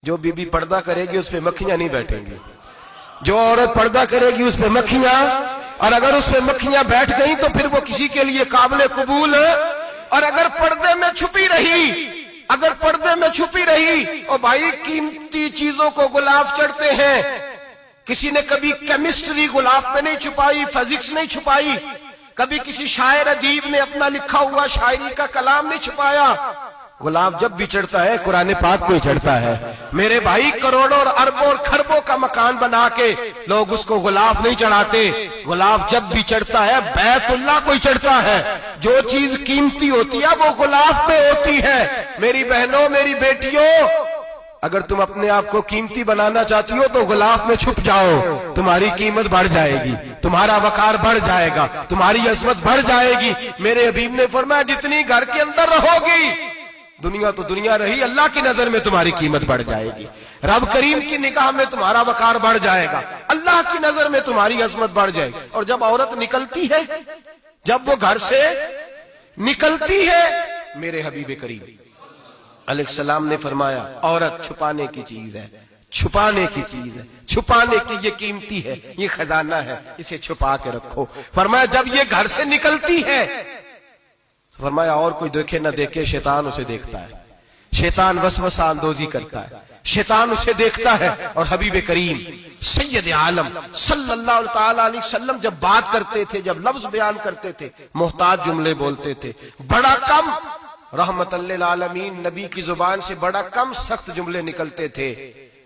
جو बीबी पर्दा करेगी उस पे मक्खियां नहीं बैठेंगी, जो औरत पर्दा करेगी उस पे मक्खियां, और अगर उस पे मक्खियां बैठ गई तो फिर वो किसी के लिए काबिल कबूल है। और अगर पर्दे में छुपी रही, अगर पर्दे में छुपी रही, और भाई कीमती चीजों को गुलाब चढ़ते हैं। किसी ने कभी केमिस्ट्री गुलाब पे नहीं छुपाई, फिजिक्स नहीं छुपाई, कभी किसी शायर अदीब ने अपना लिखा हुआ शायरी का कलाम नहीं छुपाया। गुलाब जब भी चढ़ता है कुरान पाक पे चढ़ता है। मेरे भाई करोड़ों और अरबों और खरबों का मकान बना के लोग उसको गुलाब नहीं चढ़ाते। गुलाब जब भी चढ़ता है बैतुल्लाह को ही चढ़ता है। जो चीज कीमती होती है वो गुलाब पे होती है। मेरी बहनों, मेरी बेटियों, अगर तुम अपने आप को कीमती बनाना चाहती हो तो गुलाब में छुप जाओ, तुम्हारी कीमत बढ़ जाएगी, तुम्हारा वकार बढ़ जाएगा, तुम्हारी अजमत बढ़ जाएगी। मेरे हबीब ने फरमाया जितनी घर के अंदर रहोगी, दुनिया तो दुनिया रही, अल्लाह की नजर में तुम्हारी कीमत बढ़ जाएगी, रब करीम की निगाह में तुम्हारा वकार बढ़ जाएगा, अल्लाह की नजर में तुम्हारी अजमत बढ़ जाएगी। और जब औरत निकलती है, जब वो घर से निकलती है, मेरे हबीब करीम अलैहिस्सलाम ने फरमाया औरत छुपाने की चीज है, छुपाने की चीज है, छुपाने की ये कीमती है, ये खजाना है, इसे छुपा के रखो। फरमाया जब ये घर से निकलती है, फरमाया और कोई देखे ना देखे, शैतान उसे देखता है, शैतान वसवसा अंदोजी करता है, शैतान उसे देखता है। और हबीब करीम सैयद आलम सल्लल्लाहु तआला अलैहि वसल्लम जब बात करते थे, जब लफ्ज बयान करते थे, मोहताज जुमले बोलते थे, बड़ा कम, रहमतल लिल आलमीन नबी की जुबान से बड़ा कम सख्त जुमले निकलते थे।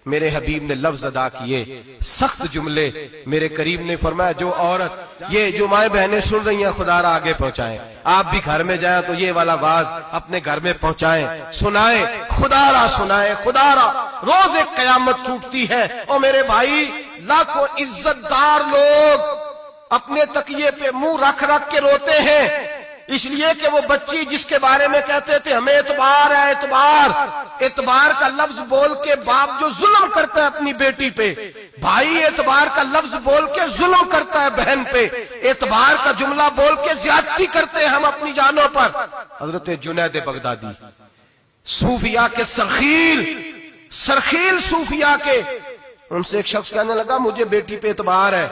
मेरे हबीब ने लफ्ज अदा किए, सख्त जुमले। मेरे करीम ने फरमाया जो औरत, ये जो माए बहनें सुन रही हैं, खुदारा आगे पहुंचाएं, आप भी घर में जाएं तो ये वाला आवाज अपने घर में पहुंचाएं, सुनाएं, खुदारा सुनाएं, खुदारा। रोज एक कयामत टूटती है और मेरे भाई लाखों इज्जतदार लोग अपने तकिए पे मुंह रख रख के रोते हैं, इसलिए कि वो बच्ची जिसके बारे में कहते थे हमें एतबार है, एतबार, एतबार का लफ्ज बोल के बाप जो जुल्म करता है अपनी बेटी पे, भाई एतबार का लफ्ज बोल के जुल्म करता है बहन पे, एतबार का जुमला बोल के ज्यादती करते हैं हम अपनी जानों पर। हजरत जुनैद बगदादी सूफिया के सरखील सूफिया के, उनसे एक शख्स कहने लगा मुझे बेटी पे एतबार है,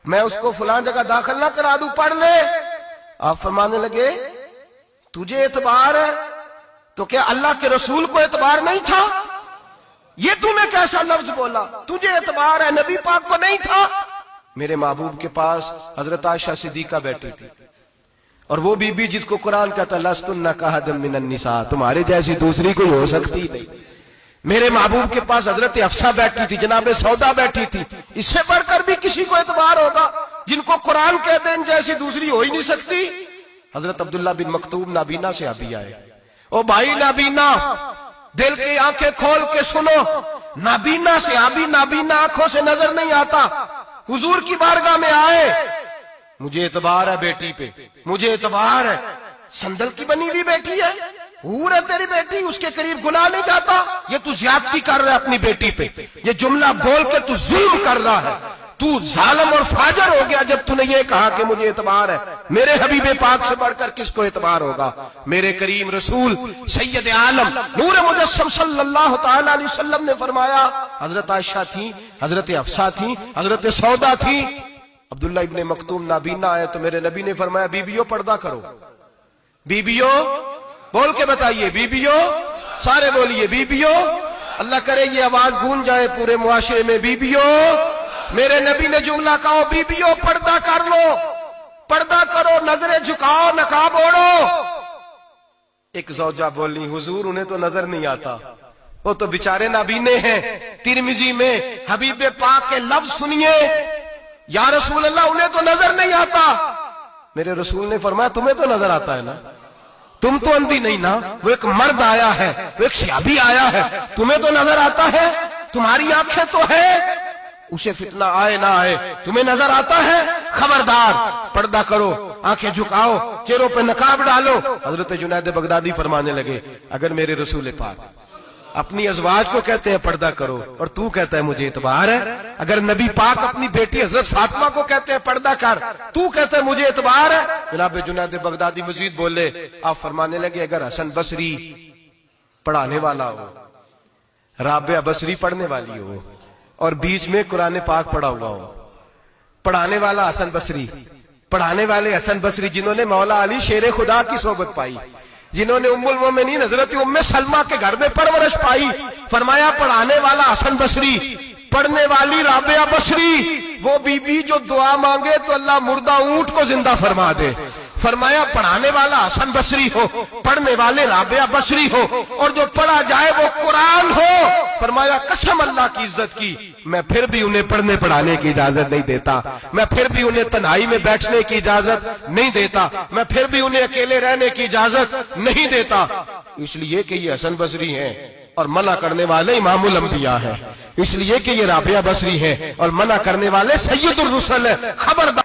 मैं उसको फलां जगह दाखिल ना करा दूं, पढ़ ले। आप फरमाने लगे तुझे एतबार है तो क्या अल्लाह के रसूल को एतबार नहीं था? ये तूने कैसा लफ्ज बोला? तुझे एतबार है, नबी पाक को नहीं था? मेरे महबूब के पास हजरत आयशा सिद्दीका बैठी थी, और वो बीबी जिसको कुरान कहता लस्तुन्ना कहदम मिनन निसा, तुम्हारे जैसी दूसरी कोई हो सकती नहीं। मेरे महबूब के पास हजरत हफ्सा बैठी थी, जनाब सौदा बैठी थी, इससे बढ़कर भी किसी को एतबार होगा जिनको कुरान कहते हैं जैसी दूसरी हो ही नहीं सकती। हजरत अब्दुल्ला बिन मक्तूम नाबीना से अभी आए, ओ भाई नाबीना, दिल की आंखें खोल के सुनो, नाबीना से अभी, नाबीना आंखों से नजर नहीं आता, हुजूर की बारगाह में आए, मुझे एतबार है बेटी पे, मुझे एतबार है, संदल की बनी हुई बेटी है, हूर है तेरी बेटी, उसके करीब गुनाह नहीं जाता, ये तू ज्यादती कर रहा है अपनी बेटी पे, ये जुमला बोल के तू जुल्म कर रहा है, तू जालिम और फाजर हो गया जब तूने ये कहा कि मुझे एतबार है। मेरे हबीब पाक से बढ़कर किसको एतबार होगा? मेरे करीम रसूल सैयद आलम नूर मुजस्सम सल्लल्लाहु तआला अलैहि वसल्लम ने फरमाया, हजरत आयशा थी, हजरत हफ्सा थी, हजरत सौदा थी, अब्दुल्ला इब्ने मक्तूम नाबीना आए तो मेरे नबी ने फरमाया बीबियों पर्दा करो, बीबियों बोल के बताइए, बीबियों, सारे बोलिए बीबियों, अल्लाह करे ये आवाज गूंज जाए पूरे मुआशरे में, बीबियों। मेरे नबी ने जुमला कहा बीबियों पर्दा कर लो, पर्दा करो, नजरें झुकाओ, नकाब ओढ़ो। एक ज़ौजा बोली हुजूर उन्हें तो नजर नहीं आता, वो तो बेचारे नाबीने हैं। तिरमिजी में हबीब पाक के लफ्ज सुनिए, या रसूल अल्लाह उन्हें तो नजर नहीं आता। मेरे रसूल ने फरमाया तुम्हें तो नजर आता है ना, तुम तो अंधी नहीं ना, वो एक मर्द आया है, वो एक सियाबी आया है, तुम्हें तो नजर आता है, तुम्हारी आंखें तो है, उसे फितना आए ना आए तुम्हें नजर आता है, खबरदार पर्दा करो, आंखें झुकाओ, चेहरों पे नकाब डालो। हजरत जुनैद बगदादी फरमाने लगे अगर मेरे रसूल पाक अपनी अज़वाज को कहते हैं पर्दा करो और तू कहता है मुझे एतबार है, अगर नबी पाक अपनी बेटी हजरत फातिमा को कहते हैं पर्दा कर, तू कहता है मुझे एतबार है। जनाब जुनैद बगदादी मजीद बोले, आप फरमाने लगे अगर हसन बसरी पढ़ाने वाला हो, राबिया बसरी पढ़ने वाली हो और बीच में कुरान पाक पढ़ा हुआ हो। पढ़ाने वाला हसन बसरी, पढ़ाने वाले हसन बसरी जिन्होंने मौला अली शेर खुदा की सोबत पाई, जिन्होंने उम्मुल मोमिनीन हजरत उम्मे सलमा के घर में परवरिश पाई। फरमाया पढ़ाने वाला हसन बसरी, पढ़ने वाली राबिया बसरी, वो बीबी जो दुआ मांगे तो अल्लाह मुर्दा ऊंट को जिंदा फरमा दे। फरमाया पढ़ाने वाला हसन बसरी हो, पढ़ने वाले राबिया बसरी हो, और जो पढ़ा जाए वो कुरान हो। फरमाया कसम अल्लाह की इज्जत की, मैं फिर भी उन्हें पढ़ने पढ़ाने की इजाजत नहीं देता, मैं फिर भी उन्हें तन्हाई में बैठने की इजाजत नहीं देता, मैं फिर भी उन्हें अकेले रहने की इजाजत नहीं देता, इसलिए कि ये हसन बसरी हैं और मना करने वाले इमामुल अंबिया हैं, इसलिए कि ये राबिया बसरी हैं और मना करने वाले सैयदुर रुसल हैं। खबरदार